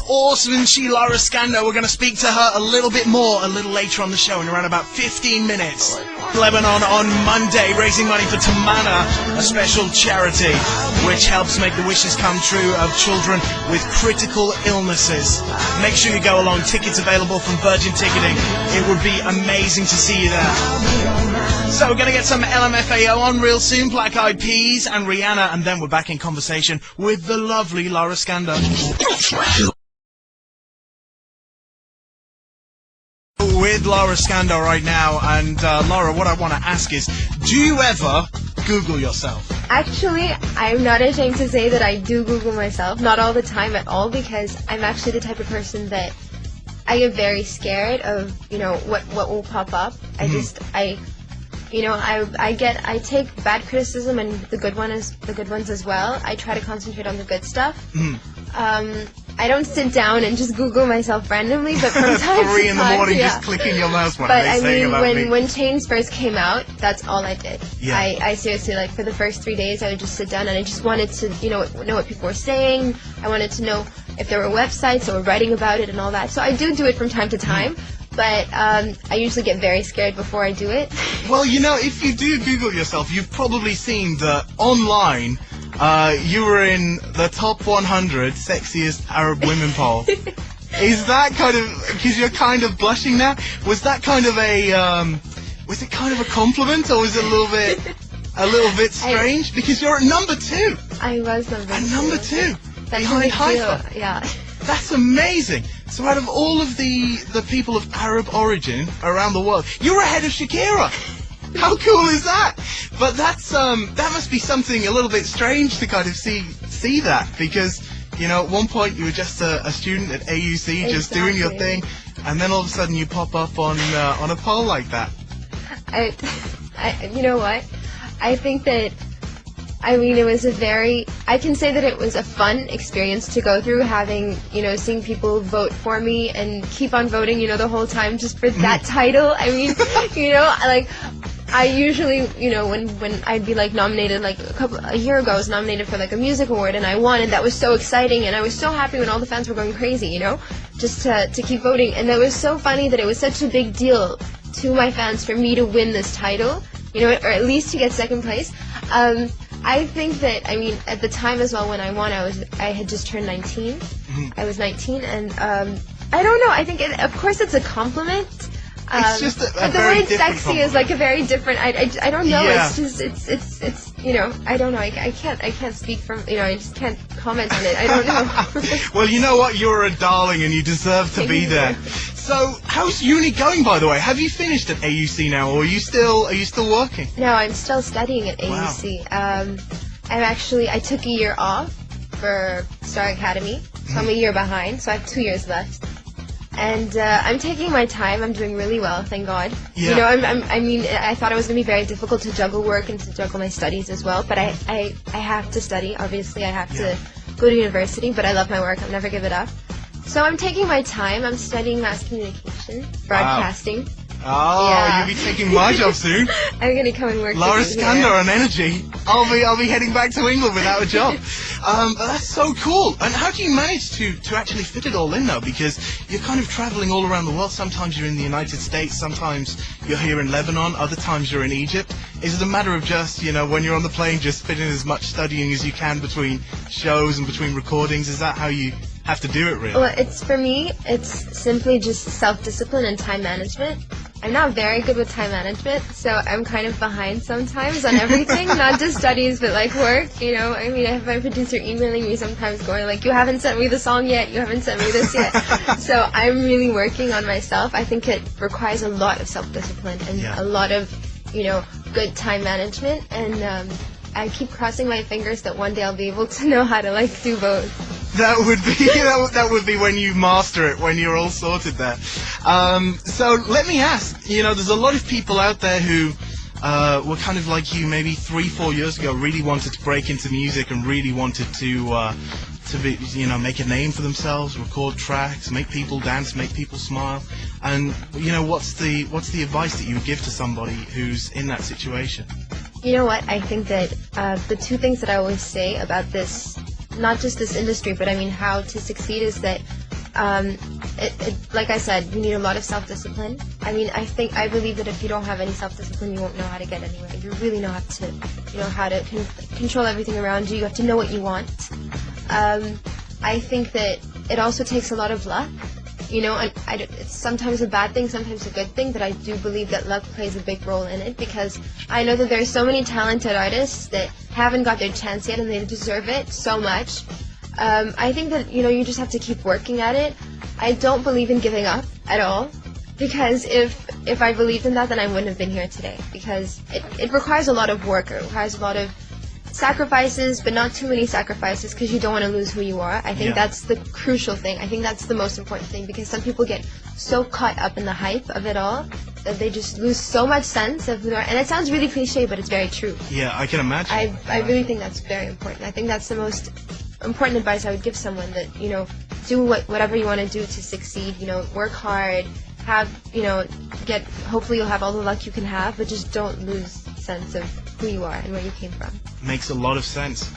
awesome, isn't she, Lara SCANDAR? We're going to speak to her a little bit more a little later on the show in around about 15 minutes. Lebanon on Monday, raising money for Tamana, a special charity which helps make the wishes come true of children with critical illnesses. Make sure you go along. Tickets available from Virgin Ticketing. It would be amazing to see you there. So we're going to get some LMFAO on real soon, Black Eyed Peas and Rihanna, and then we're back in conversation with the lovely Lara SCANDAR. With Lara SCANDAR right now, and Lara, what I want to ask is, do you ever Google yourself? Actually, I'm not ashamed to say that I do Google myself, not all the time at all, because I'm actually the type of person that I get very scared of, what will pop up. I take bad criticism and the good ones as well. I try to concentrate on the good stuff. I don't sit down and just Google myself randomly, but from time to time, 3 in the morning, just clicking your mouse. What are they saying about me? When Chains first came out, that's all I did. Yeah. I seriously, for the first 3 days, I would just sit down and I just wanted to, know what people were saying. I wanted to know if there were websites that were writing about it and all that. So I do it from time to time. But I usually get very scared before I do it. Well, if you do Google yourself, you've probably seen that online you were in the top 100 sexiest Arab women poll. Is that kind of, because you're kind of blushing now, was that kind of was it kind of a compliment, or was it a little bit strange? Because you're at number 2. I was number 2. And number 2. That's behind Haifa. Yeah. That's amazing. So out of all of the people of Arab origin around the world, you're ahead of Shakira. How cool is that? But that must be something a little bit strange to kind of see that, because at one point you were just a student at AUC, just doing your thing, and then all of a sudden you pop up on a poll like that. You know what? I think that. It was I can say that it was a fun experience to go through, having, seeing people vote for me and keep on voting, the whole time just for that title. I usually, when I'd be nominated, a year ago I was nominated for a music award and I won, and that was so exciting, and I was so happy when all the fans were going crazy, just to keep voting. And that was so funny that it was such a big deal to my fans for me to win this title, or at least to get second place. I think that, at the time as well when I won, I had just turned 19. I was 19, and I don't know. I think, of course, it's a compliment. It's just but the word "sexy" compliment is a very different. I don't know. Yeah. It's I don't know. I can't speak from. I just can't comment on it. I don't know. Well, you know what? You're a darling, and you deserve to be there. So, how's uni going, by the way? Have you finished at AUC now, or are you still working? No, I'm still studying at AUC. Wow. I took a year off for Star Academy, so I'm a year behind. So I have 2 years left, and I'm taking my time. I'm doing really well, thank God. Yeah. I thought it was gonna be very difficult to juggle work and to juggle my studies as well. But I have to study. Obviously, I have to go to university. But I love my work. I'll never give it up. So I'm taking my time. I'm studying mass communication, broadcasting. Wow. Oh, yeah. You'll be taking my job soon. I'm gonna come and work. Lara SCANDAR on Energy. I'll be heading back to England without a job. But that's so cool. And how do you manage to actually fit it all in though? Because you're kind of traveling all around the world. Sometimes you're in the United States. Sometimes you're here in Lebanon. Other times you're in Egypt. Is it a matter of just, when you're on the plane, just fitting as much studying as you can between shows and between recordings? Is that how you have to do it, really? Well, for me, it's simply just self-discipline and time management. I'm not very good with time management, so I'm kind of behind sometimes on everything, not just studies, but work, I have my producer emailing me sometimes going you haven't sent me the song yet, you haven't sent me this yet. So I'm really working on myself. I think it requires a lot of self-discipline and a lot of, good time management, and I keep crossing my fingers that one day I'll be able to know how to do both. That would be when you master it, when you're all sorted there. So let me ask, there's a lot of people out there who were kind of like you maybe 3-4 years ago, really wanted to break into music and really wanted to be, make a name for themselves, record tracks, make people dance, make people smile. And what's the advice that you would give to somebody who's in that situation? You know what? I think that the two things that I always say about this not just this industry, but I mean how to succeed is that, like I said, you need a lot of self-discipline. I mean, I believe that if you don't have any self-discipline, you won't know how to get anywhere. You really know how to control everything around you. You have to know what you want. I think that it also takes a lot of luck. You know, and it's sometimes a bad thing, sometimes a good thing, but I do believe that luck plays a big role in it, because I know that there are so many talented artists that haven't got their chance yet and they deserve it so much. I think that, you know, you just have to keep working at it. I don't believe in giving up at all, because if I believed in that, then I wouldn't have been here today, because it requires a lot of work, it requires a lot of sacrifices, but not too many sacrifices, because you don't want to lose who you are. I think that's the crucial thing. I think that's the most important thing, because some people get so caught up in the hype of it all that they just lose so much sense of who they are. And it sounds really cliche, but it's very true. Yeah, I can imagine. I really think that's very important. I think that's the most important advice I would give someone, that, you know, do whatever you want to do to succeed. You know, work hard, hopefully you'll have all the luck you can have, but just don't lose sense of who you are and where you came from. Makes a lot of sense.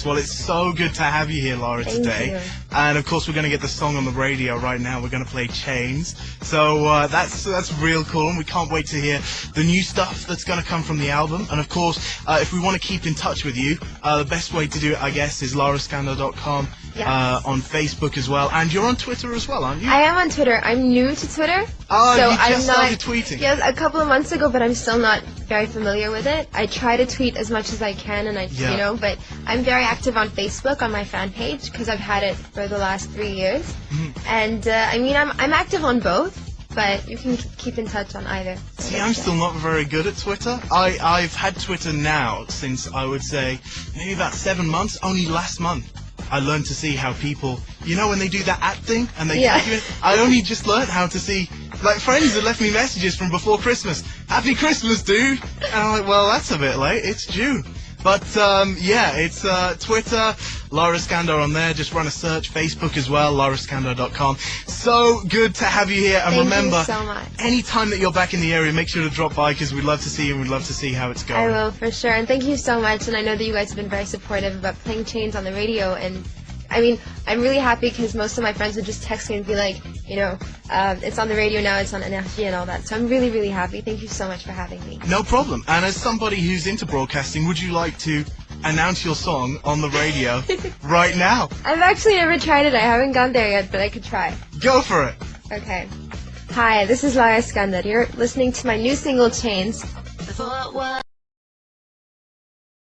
Well, it's so good to have you here, Lara, today. Thank you. And of course, we're going to get the song on the radio right now. We're going to play Chains. So that's real cool, and we can't wait to hear the new stuff that's going to come from the album. And of course, if we want to keep in touch with you, the best way to do it, I guess, is larascandar.com. Yes. On Facebook as well, and you're on Twitter as well, aren't you? I am on Twitter. I'm new to Twitter. Oh, so you just I'm not, started tweeting. Yes, a couple of months ago, but I'm still not very familiar with it. I try to tweet as much as I can, and you know, but I'm very active on Facebook on my fan page, because I've had it for the last 3 years. Mm-hmm. And I mean, I'm active on both, but you can keep in touch on either. See, I'm still not very good at Twitter. I've had Twitter now since, I would say, maybe about 7 months. Only last month I learned to see how people, you know, when they do that thing and they I only just learned how to see, like, friends that left me messages from before Christmas. Happy Christmas, dude! And I'm like, well, that's a bit late. It's June. But it's Twitter, Lara SCANDAR on there. Just run a search. Facebook as well, larascandar.com. So good to have you here. And remember, thank you so much. Anytime that you're back in the area, make sure to drop by, because we'd love to see you and we'd love to see how it's going. I will, for sure. And thank you so much. And I know that you guys have been very supportive about playing Chains on the radio. And I mean, I'm really happy, because most of my friends would just text me and be like, you know, it's on the radio now, it's on NRJ and all that. So I'm really, really happy. Thank you so much for having me. No problem. And as somebody who's into broadcasting, would you like to announce your song on the radio right now? I've actually never tried it. I haven't gone there yet, but I could try. Go for it. Okay. Hi, this is Lara SCANDAR. You're listening to my new single, Chains.